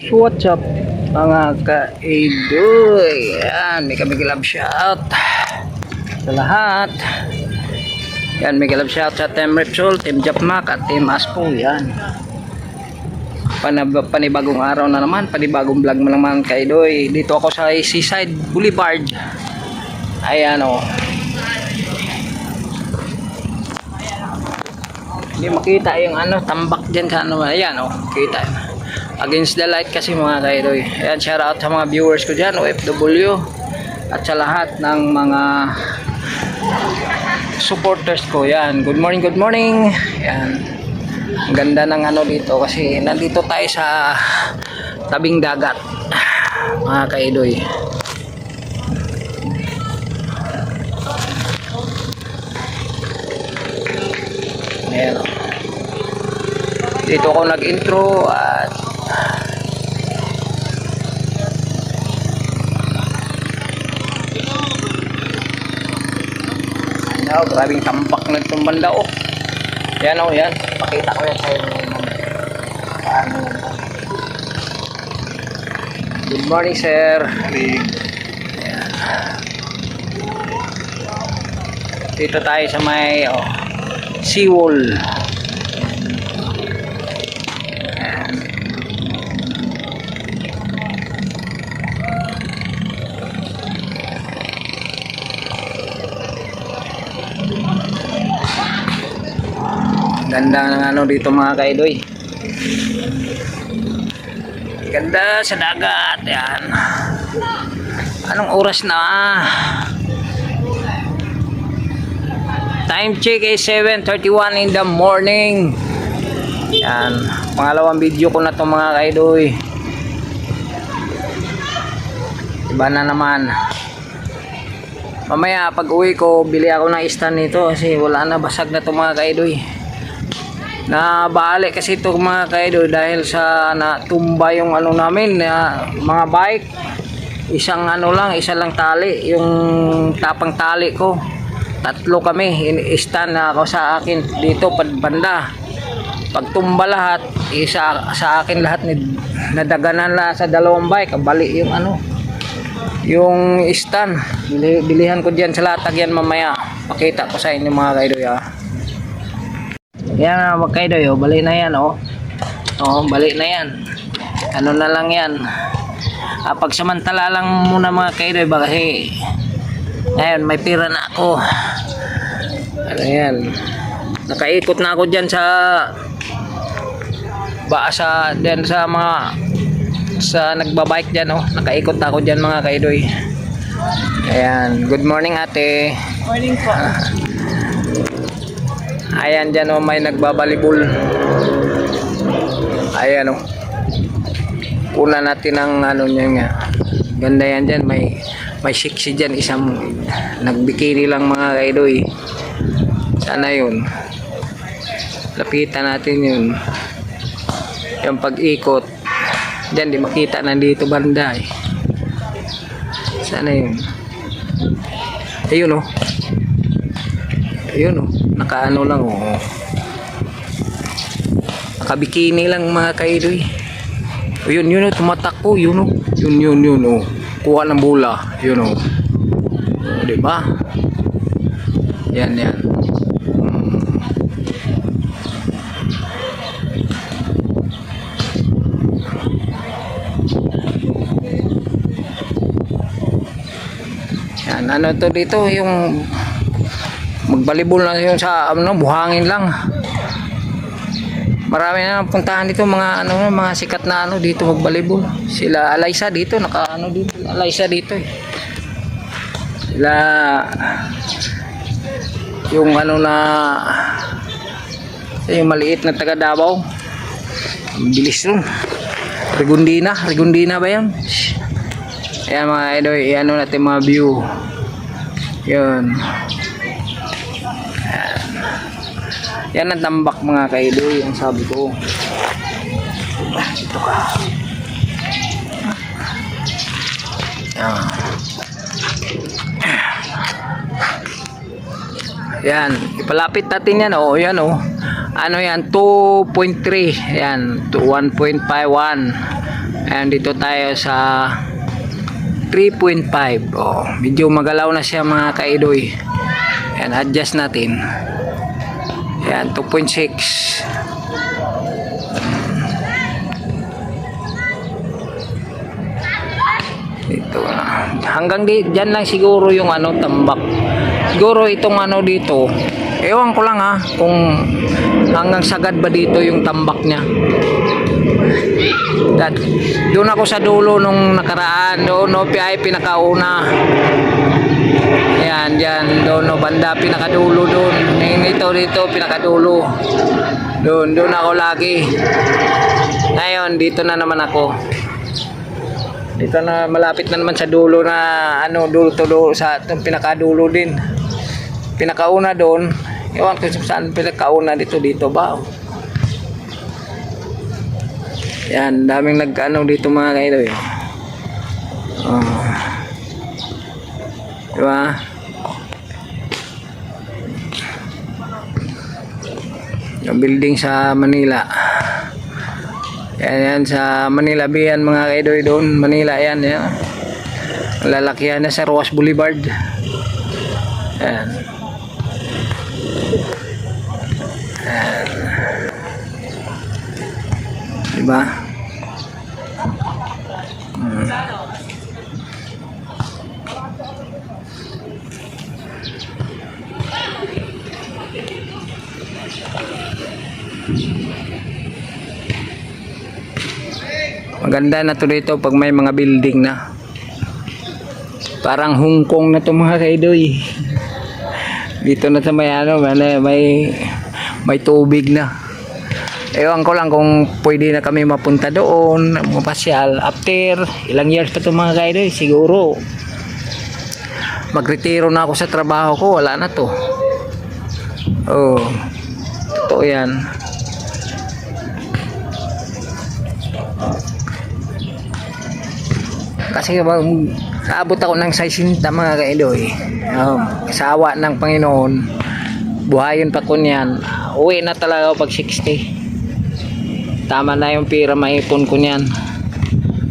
So what's up mga ka-idoy? Yan, may kami love shout sa lahat. Yan, may love shout sa Team Repsol, Team Japmac at Team Aspo. Yan, panibagong araw na naman, panibagong vlog mo naman ka-idoy. Dito ako sa Seaside Boulevard. Ayan o, hindi makita yung tambak dyan sa ayan o, kita against the light kasi mga kaidoy. Ayan, shout out sa mga viewers ko dyan, OFW, at sa lahat ng mga supporters ko. Yan, good morning, good morning. Yan, ang ganda ng dito kasi nandito tayo sa tabing dagat mga kaidoy. Ayan, dito ako nag-intro at grabing tampak na itong banda oh. Yan oh, yan. Pakita ko yan sa inyo. Good morning sir. Ayan. Dito tayo sa may seawall. Ganda ng dito mga kaidoy. Ganda sa dagat. Yan. Anong oras na? Time check is 7:31 in the morning. Yan. Pangalawang video ko na to mga kaidoy. Iba na naman. Mamaya pag uwi ko, bili ako ng stand nito kasi wala na, basag na to mga kaidoy. Nabali kasi ito mga kaidoy dahil sa natumba yung namin mga bike. Isang isa lang tali, yung tapang tali ko. Tatlo kami, stand na ako sa akin dito banda. Pagtumba lahat, isa sa akin lahat nadaganan la sa dalawang bike. Bali yung yung stand. Bilihan ko diyan sa latag yan mamaya. Pakita ko sa inyo mga kaidoy Yan mga kaidoy, balik na yan balik na yan. Na lang yan. Pagsamantala lang muna mga kaidoy kasi ngayon may pira na ako. Yan. Nakaikot na ako dyan sa nagbabike dyan nakaikot na ako dyan mga kaidoy. Ayan, good morning ate. Morning po. Ayan dyan may nagbabalibol. Ayan kuna natin ang niya nga. Ganda yan dyan, may sexy dyan, isang nagbikini lang mga kaidoy. Sana yun, lapitan natin yun. Yung pag-ikot dyan di makita, nandito banda sana yun. Ayun ayun nakaano lang nakabikini lang mga kaidoy. Yun tumatakbo yun kuha ng bola yun diba? Yan yan. To dito yung magbalibol na yung sa buhangin lang. Marami na puntahan dito mga mga sikat na dito magbalibol. Sila Alaysa dito dito Alaysa dito sila yung yung maliit na taga Davao. Bilis nun. Rigundina ba yan? Ayan mga idol, natin mga view. Yun. Yan ang tambak mga kaidoy, ang sabi ko. Dito ka. Yan, ipalapit natin yan yan ano yan, 2.3 yan, to 1.51 Ayan, dito tayo sa 3.5. Oh, medyo magalaw na siya mga kaidoy. Ayan, adjust natin. Ayan, 2.6. Dito na. Hanggang dyan lang siguro yung tambak. Siguro itong dito. Ewan ko lang kung hanggang sagad ba dito yung tambak niya. Doon ako sa dulo nung nakaraan. Doon PI pinakauna. Ayan, dyan. Doon banda pinakadulo doon. Dito pinakadulo. Doon ako lagi. Ngayon, dito na naman ako. Dito na, malapit na naman sa dulo na dulo sa pinakadulo din. Pinakauna doon. Ewan ko saan pinakauna dito ba? Yan, daming dito mga kaidoy. Diba? Yung building sa Manila. Yan sa Manila Bay yan mga kaidoy doon. Manila yan. Lalakihan na sa Roas Boulevard. Yan. Yan. Diba? Maganda na to dito pag may mga building na. Parang Hong Kong na to mga kaidoy. Dito na sa may tubig na. Ewan ko lang kung pwede na kami mapunta doon, mapasyal. After ilang years pa to mga kaidoy, siguro magretiro na ako sa trabaho ko, wala na to. Oh, totoo yan. Kasi naabot ako ng 60 mga kaidoy. Kasawa ng Panginoon, buhayin pa ko niyan. Uwi na talaga ako pag 60. Tama na yung pira maipon ko niyan.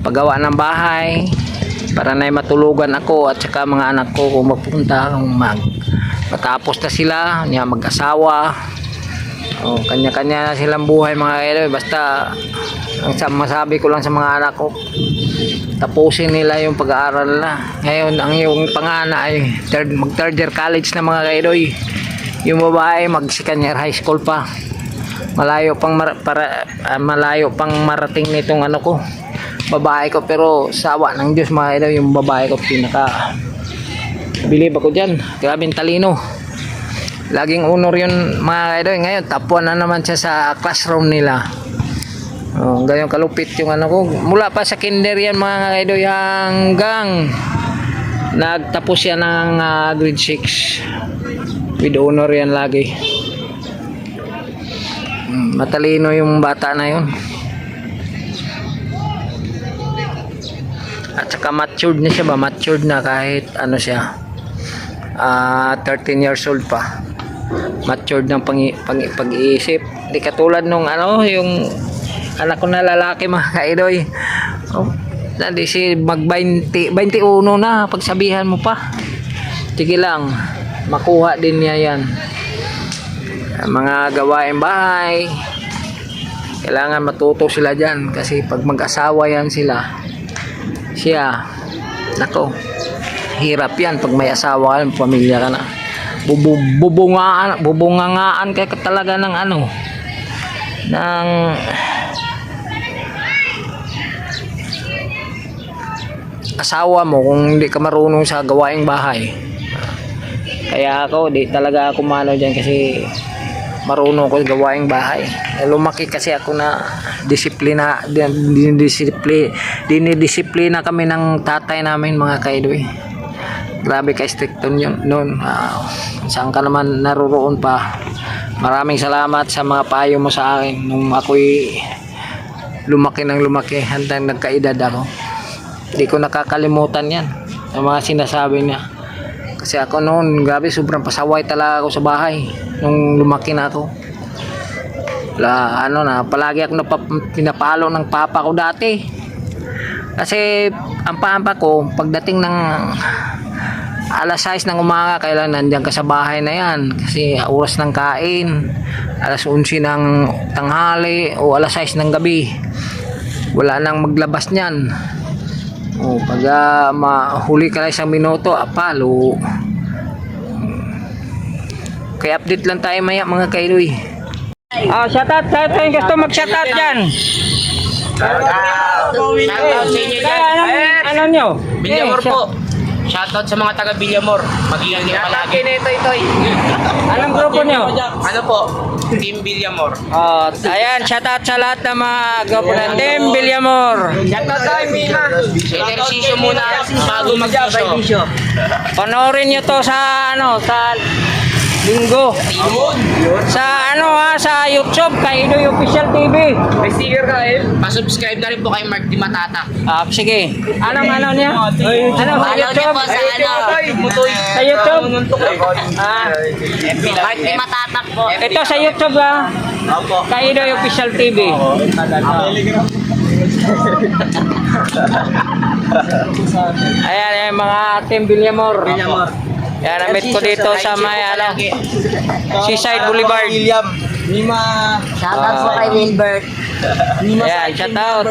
Paggawa ng bahay para na matulugan ako at saka mga anak ko kung magpunta matapos na sila mag-asawa. Kanya-kanya na silang buhay mga kaidoy. Basta ang masabi ko lang sa mga anak ko, tapusin nila yung pag-aaral na. Ngayon ang yung pangana ay mag third year college na mga kaidoy. Yung babae mag second year high school pa. Malayo pang marating nitong ko, babae ko, pero sawa ng Diyos mga kaidoy, yung babae ko pinaka bilib ako dyan. Grabing talino, laging honor yun mga kaidoy. Ngayon top 1 na naman siya sa classroom nila. Ganyan kalupit yung ko. Mula pa sa kinder yan mga kaidoy hanggang nagtapos yan ng grade 6 with honor yan lagi. Matalino yung bata na yun. At saka matured na siya ba? Matured na kahit siya 13 years old pa. Matured ng pag-iisip. Di katulad nung yung anak ko na lalaki mga kaidoy. Di si mag 21 na, pagsabihan mo pa. Sige lang, makuha din niya yan. Mga gawain bahay, kailangan matuto sila dyan. Kasi pag mag-asawa yan siya, nako, hirap yan pag may asawa ka, pamilya ka na. Bubungangaan ka talaga ng ng asawa mo kung hindi ka marunong sa gawaing bahay. Kaya ako, di talaga ako dyan kasi marunong ko gawaing bahay. Lumaki kasi ako na dinidisiplina kami ng tatay namin mga kaidoy. Grabe ka stricto noon. Saan ka naman naroon pa. Maraming salamat sa mga payo mo sa akin nung ako'y lumaki hanggang nagkaedad ako. Hindi ko nakakalimutan yan, ang mga sinasabi niya. Kasi ako noon, grabe, sobrang pasaway talaga ako sa bahay nung lumaki na ako. Palagi ako pinapalo ng papa ko dati. Kasi ang papa ko, pagdating ng alas 6 ng umaga, kailan nandiyan ka sa bahay na yan. Kasi oras ng kain, alas 11 ng tanghali o alas 6 ng gabi. Wala nang maglabas niyan. O, pag mahuli ka lang isang minuto, apalo. Kaya update lang tayo maya mga kailoy. Shoutout yung gusto mag-shoutout dyan. Shoutout sa inyo dyan. Ano nyo? Villamor po. Shoutout sa mga taga Villamor. Mag-iingat kayo palagi. Anong grupo nyo? Ano po? Team Villamor. Ayan, shoutout sa lahat ng mga grupo ng Team Villamor. Shoutout tayo, Mina. Ehersisyo muna bago mag-sisyo. Panoorin nyo to sa sa linggo. Sa sa YouTube, kay Idoy Official TV. May sticker ka eh. Pa-subscribe na rin po kay Mark Di Matata. Sige. Anong niya? Sa YouTube? Sa YouTube? Mark Di Matatak po. Ito sa YouTube kay Idoy Official TV. Ayan, mga Team Villamor. Yan, na-meet ko dito sa may Seaside Boulevard. Shoutout po kay Wilbert. Ayan, shoutout.